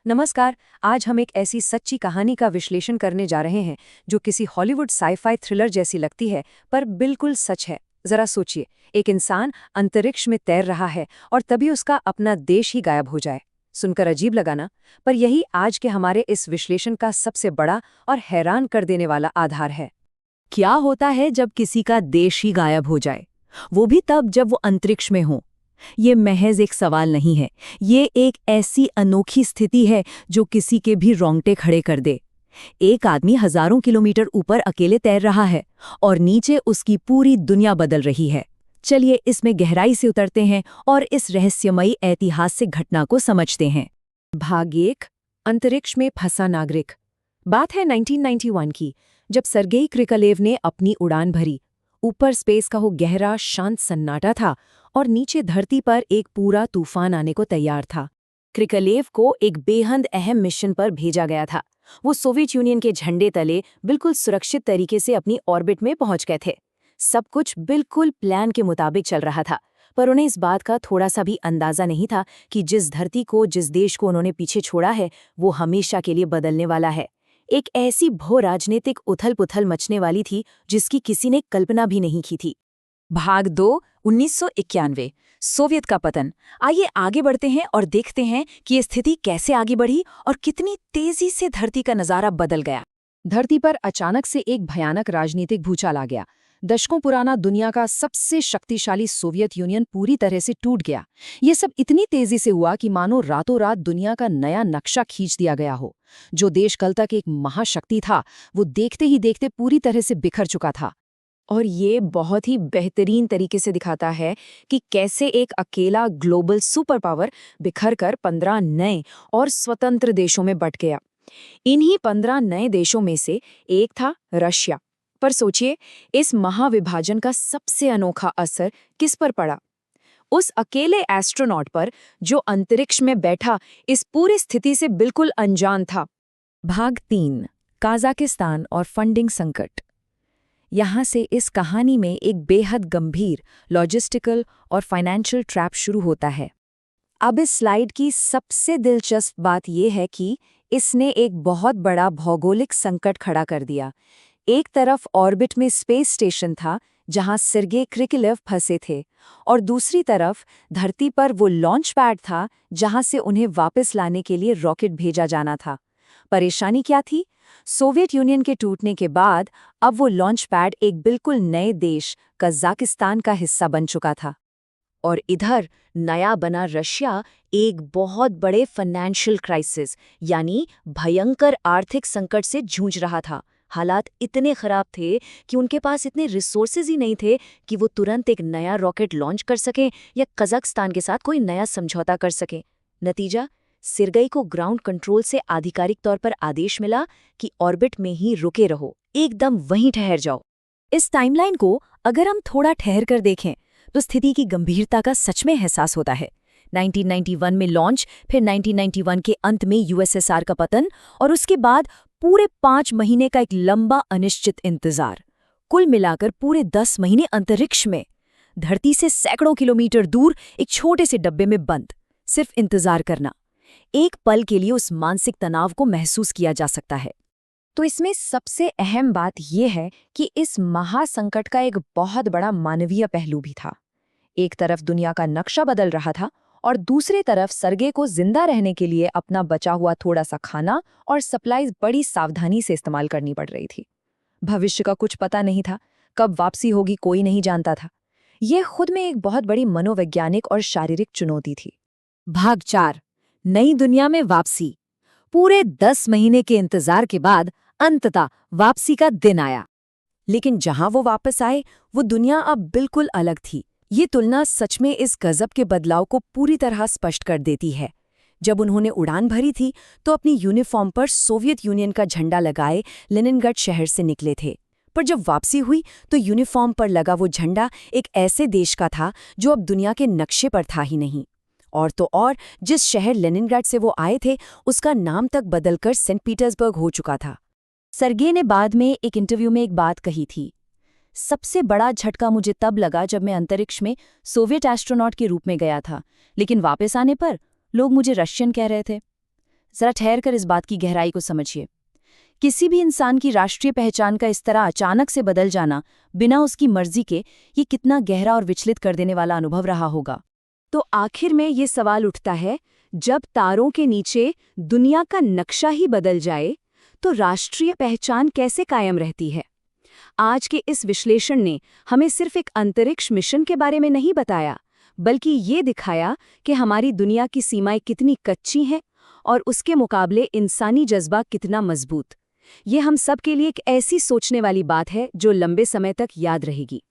नमस्कार। आज हम एक ऐसी सच्ची कहानी का विश्लेषण करने जा रहे हैं जो किसी हॉलीवुड साई-फाई थ्रिलर जैसी लगती है, पर बिल्कुल सच है। जरा सोचिए, एक इंसान अंतरिक्ष में तैर रहा है और तभी उसका अपना देश ही गायब हो जाए। सुनकर अजीब लगा ना? पर यही आज के हमारे इस विश्लेषण का सबसे बड़ा और हैरान कर देने वाला आधार है। क्या होता है जब किसी का देश ही गायब हो जाए, वो भी तब जब वो अंतरिक्ष में हो? ये महज एक सवाल नहीं है, ये एक ऐसी अनोखी स्थिति है जो किसी के भी रोंगटे खड़े कर दे। एक आदमी हजारों किलोमीटर ऊपर अकेले तैर रहा है और नीचे उसकी पूरी दुनिया बदल रही है। चलिए इसमें गहराई से उतरते हैं और इस रहस्यमयी ऐतिहासिक घटना को समझते हैं। भाग 1, अंतरिक्ष में फंसा नागरिक। बात है 1991 की, जब सर्गेई क्रिकलेव ने अपनी उड़ान भरी। ऊपर स्पेस का वो गहरा शांत सन्नाटा था और नीचे धरती पर एक पूरा तूफान आने को तैयार था। क्रिकलेव को एक बेहद अहम मिशन पर भेजा गया था। वो सोवियत यूनियन के झंडे तले बिल्कुल सुरक्षित तरीके से अपनी ऑर्बिट में पहुंच गए थे। सब कुछ बिल्कुल प्लान के मुताबिक चल रहा था, पर उन्हें इस बात का थोड़ा सा भी अंदाजा नहीं था कि जिस धरती को, जिस देश को उन्होंने पीछे छोड़ा है, वो हमेशा के लिए बदलने वाला है। एक ऐसी भो राजनीतिक उथल-पुथल मचने वाली थी जिसकी किसी ने कल्पना भी नहीं की थी। भाग 2, 1991, सोवियत का पतन। आइए आगे बढ़ते हैं और देखते हैं कि ये स्थिति कैसे आगे बढ़ी और कितनी तेजी से धरती का नजारा बदल गया। धरती पर अचानक से एक भयानक राजनीतिक भूचाल आ गया। दशकों पुराना दुनिया का सबसे शक्तिशाली सोवियत यूनियन पूरी तरह से टूट गया। ये सब इतनी तेजी से हुआ कि मानो रातों रात दुनिया का नया नक्शा खींच दिया गया हो। जो देश कल तक एक महाशक्ति था, वो देखते ही देखते पूरी तरह से बिखर चुका था। और ये बहुत ही बेहतरीन तरीके से दिखाता है कि कैसे एक अकेला ग्लोबल सुपर पावर बिखरकर 15 नए और स्वतंत्र देशों में बंट गया। इन्हीं 15 नए देशों में से एक था रशिया। पर सोचिए, इस महाविभाजन का सबसे अनोखा असर किस पर पड़ा? उस अकेले एस्ट्रोनॉट पर जो अंतरिक्ष में बैठा इस पूरी स्थिति से बिल्कुल अनजान था। भाग 3, कजाकिस्तान और फंडिंग संकट। यहाँ से इस कहानी में एक बेहद गंभीर लॉजिस्टिकल और फाइनेंशियल ट्रैप शुरू होता है। अब इस स्लाइड की सबसे दिलचस्प बात यह है कि इसने एक बहुत बड़ा भौगोलिक संकट खड़ा कर दिया। एक तरफ ऑर्बिट में स्पेस स्टेशन था जहां सर्गेई क्रिकलेव फंसे थे, और दूसरी तरफ धरती पर वो लॉन्च पैड था जहां से उन्हें वापस लाने के लिए रॉकेट भेजा जाना था। परेशानी क्या थी? सोवियत यूनियन के टूटने के बाद अब वो लॉन्च पैड एक बिल्कुल नए देश कजाकिस्तान का हिस्सा बन चुका था। और इधर नया बना रशिया एक बहुत बड़े फाइनेंशियल क्राइसिस यानी भयंकर आर्थिक संकट से जूझ रहा था। हालात इतने खराब थे कि उनके पास इतने रिसोर्सेज ही नहीं थे कि वो तुरंत एक नया रॉकेट लॉन्च कर सकें या कजाकिस्तान के साथ कोई नया समझौता कर सकें। नतीजा, सर्गेई को ग्राउंड कंट्रोल से आधिकारिक तौर पर आदेश मिला कि ऑर्बिट में ही रुके रहो, एकदम वहीं ठहर जाओ। इस टाइमलाइन को अगर हम थोड़ा ठहर कर देखें तो स्थिति की गंभीरता का सच में एहसास होता है। 1991 में लॉन्च, फिर 1991 के अंत में यूएसएसआर का पतन और उसके बाद पूरे 5 महीने का एक लंबा अनिश्चित इंतजार। कुल मिलाकर पूरे 10 महीने अंतरिक्ष में, धरती से सैकड़ों किलोमीटर दूर एक छोटे से डब्बे में बंद, सिर्फ इंतजार करना। एक पल के लिए उस मानसिक तनाव को महसूस किया जा सकता है। तो इसमें सबसे अहम बात यह है कि इस महासंकट का एक बहुत बड़ा मानवीय पहलू भी था। एक तरफ दुनिया का नक्शा बदल रहा था और दूसरी तरफ सर्गेई को जिंदा रहने के लिए अपना बचा हुआ थोड़ा सा खाना और सप्लाईज बड़ी सावधानी से इस्तेमाल करनी पड़ रही थी। भविष्य का कुछ पता नहीं था, कब वापसी होगी कोई नहीं जानता था। यह खुद में एक बहुत बड़ी मनोवैज्ञानिक और शारीरिक चुनौती थी। भाग 4, नई दुनिया में वापसी। पूरे 10 महीने के इंतजार के बाद अंततः वापसी का दिन आया। लेकिन जहां वो वापस आए, वो दुनिया अब बिल्कुल अलग थी। ये तुलना सच में इस गजब के बदलाव को पूरी तरह स्पष्ट कर देती है। जब उन्होंने उड़ान भरी थी तो अपनी यूनिफॉर्म पर सोवियत यूनियन का झंडा लगाए लेनिनग्राड शहर से निकले थे, पर जब वापसी हुई तो यूनिफॉर्म पर लगा वो झंडा एक ऐसे देश का था जो अब दुनिया के नक्शे पर था ही नहीं। और तो और जिस शहर लेनिनग्राड से वो आए थे उसका नाम तक बदलकर सेंट पीटर्सबर्ग हो चुका था। सर्गेई ने बाद में एक इंटरव्यू में एक बात कही थी, सबसे बड़ा झटका मुझे तब लगा जब मैं अंतरिक्ष में सोवियत एस्ट्रोनॉट के रूप में गया था, लेकिन वापस आने पर लोग मुझे रशियन कह रहे थे। जरा ठहर कर इस बात की गहराई को समझिए। किसी भी इंसान की राष्ट्रीय पहचान का इस तरह अचानक से बदल जाना, बिना उसकी मर्जी के, ये कितना गहरा और विचलित कर देने वाला अनुभव रहा होगा। तो आखिर में ये सवाल उठता है, जब तारों के नीचे दुनिया का नक्शा ही बदल जाए, तो राष्ट्रीय पहचान कैसे कायम रहती है? आज के इस विश्लेषण ने हमें सिर्फ एक अंतरिक्ष मिशन के बारे में नहीं बताया, बल्कि ये दिखाया कि हमारी दुनिया की सीमाएं कितनी कच्ची हैं और उसके मुकाबले इंसानी जज्बा कितना मजबूत। ये हम सब के लिए एक ऐसी सोचने वाली बात है जो लंबे समय तक याद रहेगी।